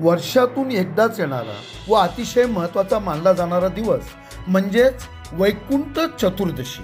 वर्षातून एकदाच येणारा व अतिशय महत्त्वाचा मानला जाणारा दिवस म्हणजेच वैकुंठ चतुर्दशी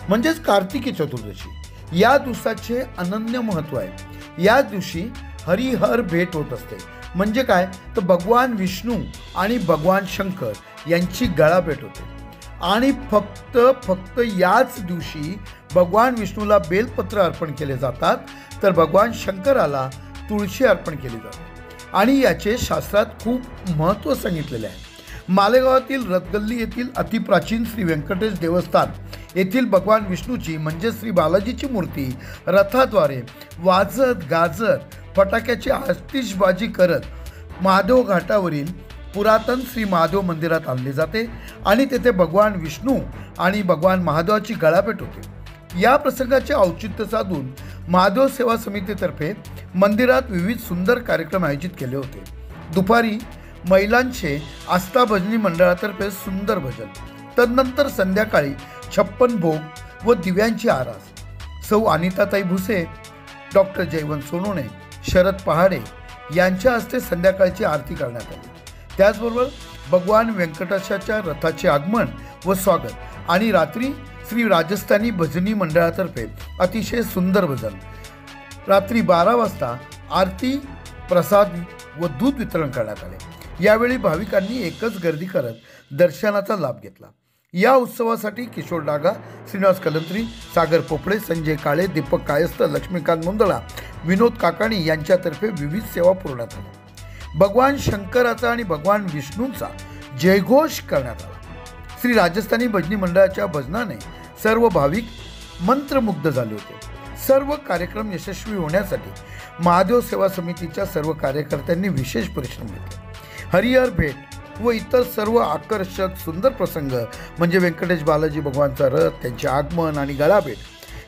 म्हणजेच कार्तिकी चतुर्दशी। या दिवसाचे अनन्य महत्त्व आहे। या दिवशी हरिहर भेट होत असते। म्हणजे काय तर भगवान विष्णू आणि भगवान शंकर यांची गळा भेट होते आणि फक्त याच दिवशी भगवान विष्णूला बेलपत्र अर्पण केले जातात, तर भगवान शंकराला तुळशी अर्पण केली जाते आणि याचे शास्त्रात खूप महत्त्व सांगितलेले आहे। मालेगावातील रथगल्ली येथील अतिप्राचीन श्री व्यंकटेश देवस्थान येथील भगवान विष्णूची म्हणजे श्री बालाजीची मूर्ती रथाद्वारे वाजत गाजत फटाक्याची आतिषबाजी करत महादेव घाटावरील पुरातन श्री महादेव मंदिरात आणली जाते आणि तेथे भगवान विष्णू आणि भगवान महादेवाची गळाभेट होते। या प्रसंगाचे औचित्य साधून महादेव सेवा समितीतर्फे मंदिरात विविध सुंदर कार्यक्रम आयोजित केले होते। दुपारी महिलांचे आस्था भजनी मंडळातर्फे सुंदर भजन, तदनंतर संध्याकाळी 56 भोग व दिव्यांची आरास। सौ अनिताताई भुसे, डॉक्टर जयवंत सोनवणे, शरद पहाडे यांच्या हस्ते संध्याकाळची आरती करण्यात आली। त्याचबरोबर भगवान व्यंकटेशाच्या रथाचे आगमन व स्वागत आणि रात्री श्री राजस्थानी भजनी मंडळातर्फे अतिशय सुंदर भजन। रात्री 12 वाजता आरती, प्रसाद व दूध वितरण करण्यात आले। यावेळी भाविकांनी एकच गर्दी करत दर्शनाचा लाभ घेतला। या उत्सवासाठी किशोर डागा, श्रीनिवास कलंत्री, सागर पोपळे, संजय काळे, दीपक कायस्थ, लक्ष्मीकांत मुंदळा, विनोद काकाणी यांच्यातर्फे विविध सेवा पुरवण्यात आल्या। भगवान शंकराचा आणि भगवान विष्णूंचा जयघोष करण्यात आला। श्री राजस्थानी भजनी मंडळाच्या भजनाने सर्व भाविक मंत्रमुग्ध झाले होते। सर्व कार्यक्रम यशस्वी होण्यासाठी महादेव सेवा समितीच्या सर्व कार्यकर्त्यांनी विशेष परिश्रम घेतले। हरिहर भेट व इतर सर्व आकर्षक सुंदर प्रसंग म्हणजे व्यंकटेश बालाजी भगवानचा रथ, त्यांचे आगमन आणि गळाभेट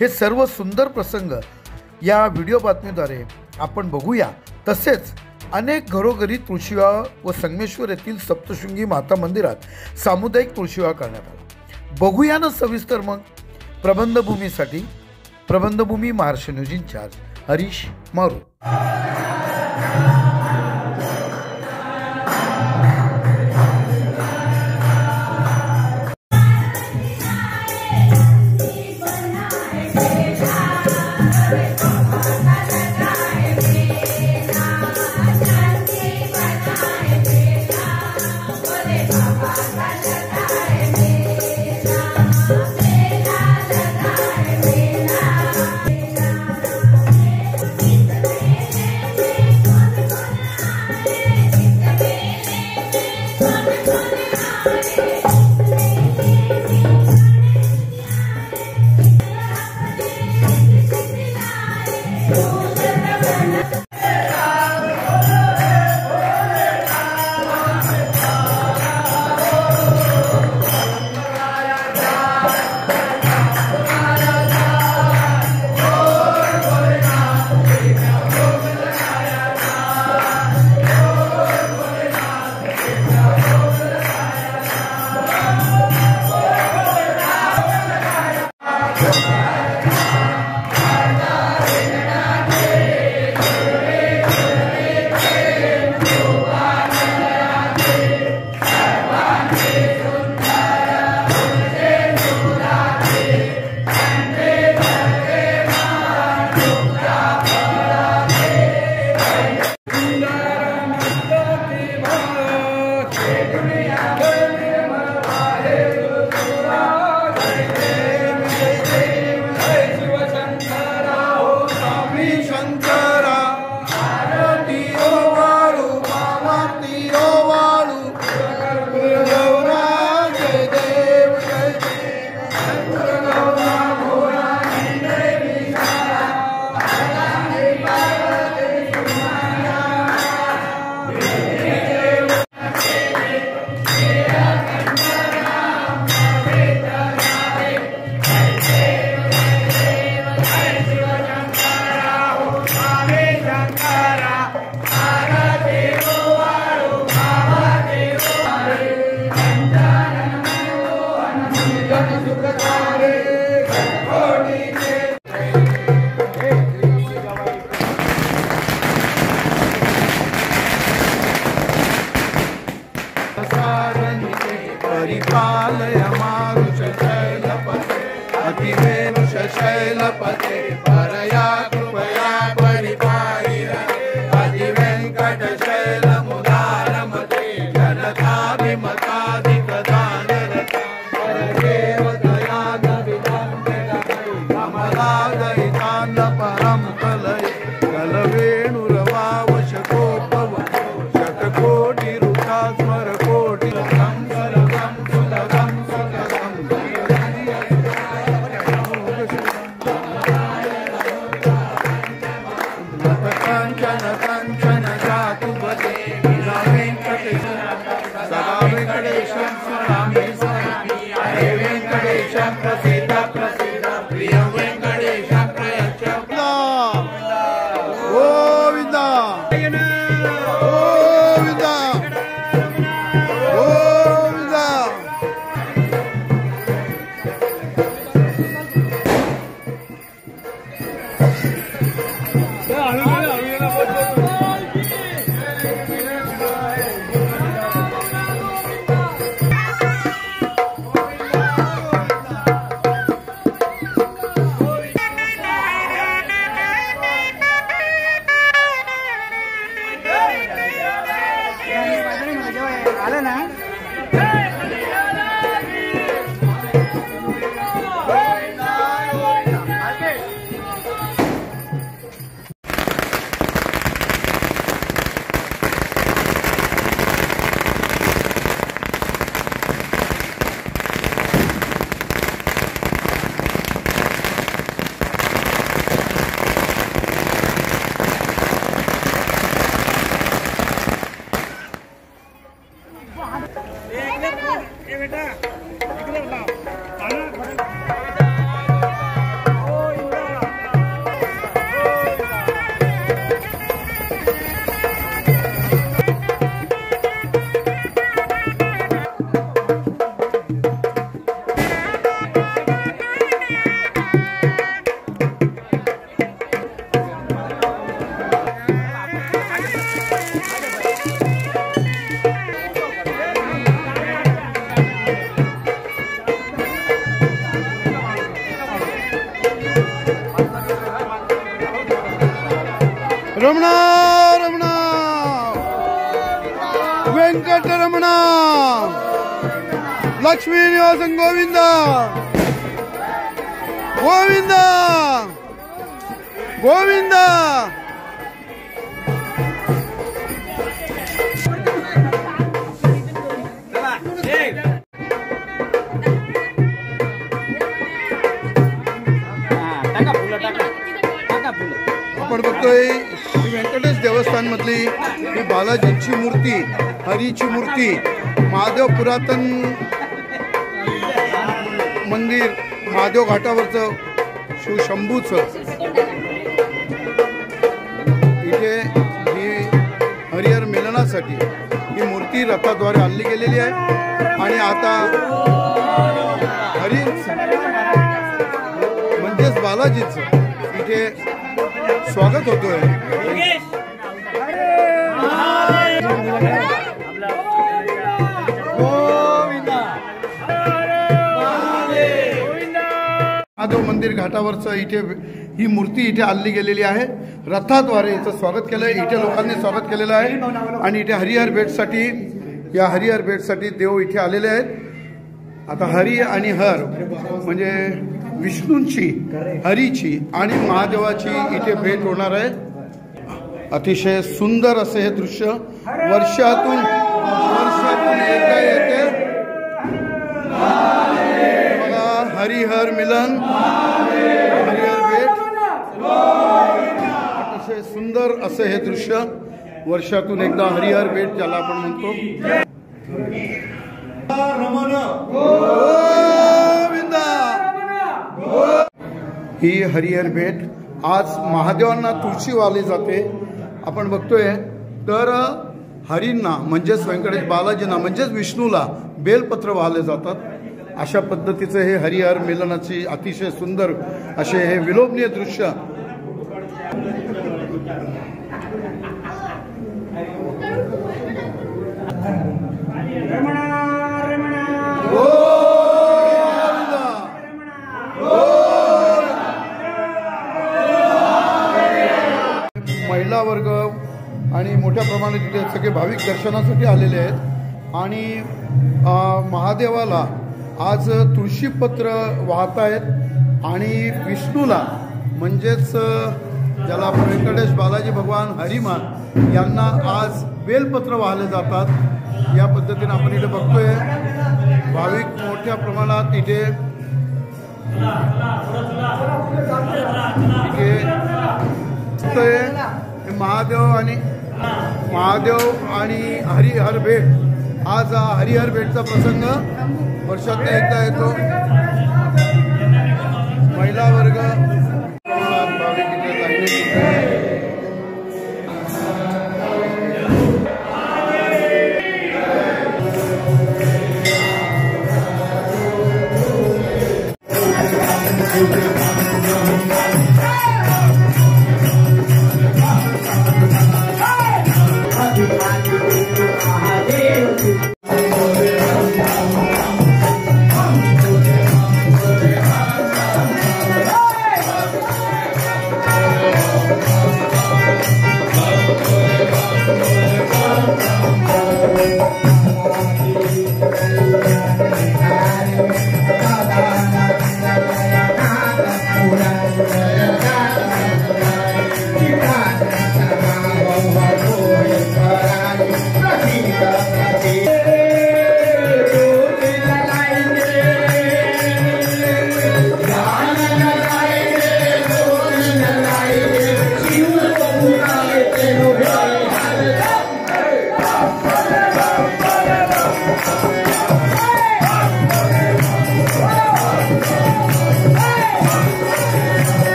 हे सर्व सुंदर प्रसंग या व्हिडिओ बातमीद्वारे आपण बघूया। तसेच अनेक घरोघरी तुळशीविवाह व संगमेश्वर येथील सप्तशृंगी माता मंदिरात सामुदायिक तुळशीविवाह करण्यात आला। बघूया ना सविस्तर मग। प्रबंधभूमीसाठी प्रबंधभूमी महाराष्ट्र न्यूज इंचार्ज हरीश मारू। मते परया कृपया परिपाहि आदि वेंकट शैलमुदारमते जनताभिमताधिकदानरता परदेव कमलादयितान्न परं कलय कलवेणुरवाव शकोपव शतकोटिरुता स्मरकोटि सुलभं सुलभं सुलभं काञ्चन काञ्चन जातु बते विना वेङ्कटेश सदा वेङ्कटेशं स्मरामि स्मरामि हरे वेङ्कटेशं प्रसीद प्रसीद प्रिय वेङ्कटेश प्रयच्छ गोविन्द गोविन्द गोविन्द आलं ना रमणा रमणा वेंकटरमणा लक्ष्मी निवासन गोविंद गोविंद गोविंद आपण बघतोय श्री व्यंकटेश देवस्थान मधली ही बालाजीची मूर्ती, हरीची मूर्ती, महादेव पुरातन मंदिर, महादेव घाटावरचं शिवशंभूचं इथे ही हरिहर मिलनासाठी ही मूर्ती रथाद्वारे आणली गेलेली आहे आणि आता हरी म्हणजेच बालाजीचं इथे स्वागत होतोय. महादेव मंदिर घाटावरचं इथे ही मूर्ती इथे आणली गेलेली आहे. रथाद्वारे इथं स्वागत केलंय. इथे लोकांनी स्वागत केलेलं आहे आणि इथे हरिहर भेटसाठी या हरिहर भेटसाठी देव इथे आलेले आहेत. आता हरी आणि हर म्हणजे विष्णूंची, हरीची आणि महादेवाची इथे भेट होणार आहे. अतिशय सुंदर असे हे दृश्य वर्षातून एकदा येते. बघा हरिहर मिलन, हरिहर भेट, अतिशय सुंदर असे हे दृश्य वर्षातून एकदा हरिहर भेट ज्याला आपण म्हणतो. ही हरिहर भेट आज महादेवांना तुळशी वाहली जाते. आपण बघतोय तर हरींना म्हणजेच व्यंकटेश बालाजींना म्हणजेच विष्णूला बेलपत्र वाहले जातात. अशा पद्धतीचे हे हरिहर मिलनाची अतिशय सुंदर असे हे विलोभनीय दृश्य महिला वर्ग आणि मोठ्या प्रमाणात तिथे सगळे भाविक दर्शनासाठी आलेले आहेत आणि महादेवाला आज तुळशीपत्र वाहत आहेत आणि विष्णूला म्हणजेच ज्याला आपण व्यंकटेश बालाजी भगवान हरिमान यांना आज बेलपत्र वाहले जातात। या पद्धतीने आपण इथे बघतोय भाविक मोठ्या प्रमाणात इथे महादेव आणि हरिहर भेट। आज हा हरिहर भेटचा प्रसंग वर्षात एकदा येतो। महिला वर्ग भाविक इथे लाईनीत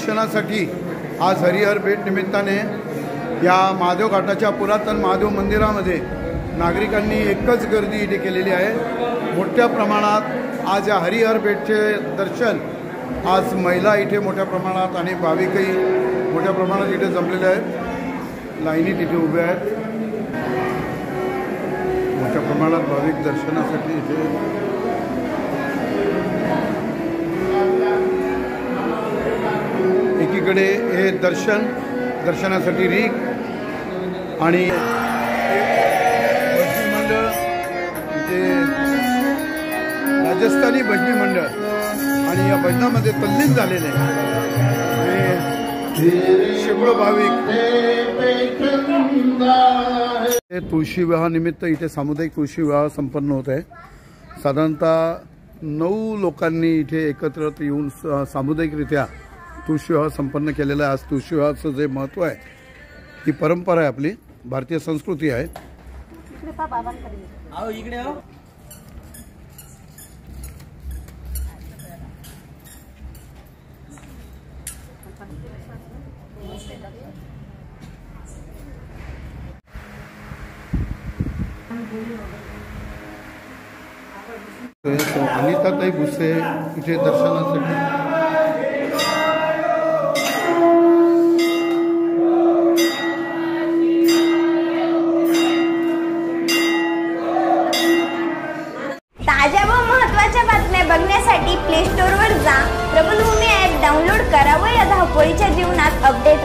दर्शनासाठी आज हरिहर भेट निमित्ताने या महादेव घाटाच्या पुरातन महादेव मंदिरामध्ये नागरिकांनी एकच गर्दी इथे केलेली आहे। मोठ्या प्रमाणात आज या हरिहर भेटचे दर्शन आज महिला इथे मोठ्या प्रमाणात आणि भाविकही मोठ्या प्रमाणात इथे जमलेले आहेत, लाईनीत इथे उभे आहेत। मोठ्या प्रमाणात भाविक दर्शनासाठी इथे एकीकडे हे दर्शनासाठी रीक आणि भजनी मंडळ जे राजस्थानी भजनी मंडळ आणि या भजनामध्ये तल्लीन झालेले शेकडो भाविक तुळशी विवाहानिमित्त इथे सामुदायिक तुळशी विवाह संपन्न होत आहे। साधारणतः 9 लोकांनी इथे एकत्र येऊन सामुदायिकरित्या तुळशी विवाह संपन्न केलेला आहे। आज तुळशी विवाहाचं जे महत्त्व आहे, ही परंपरा आहे, आपली भारतीय संस्कृती आहे। अनिताताई भुसे इथे दर्शनासाठी ताज्या व महत्त्वाच्या बातम्या बघण्यासाठी प्ले स्टोअरवर जा, प्रबलभूमी ॲप डाउनलोड करा व या धावपळीच्या जीवनात अपडेट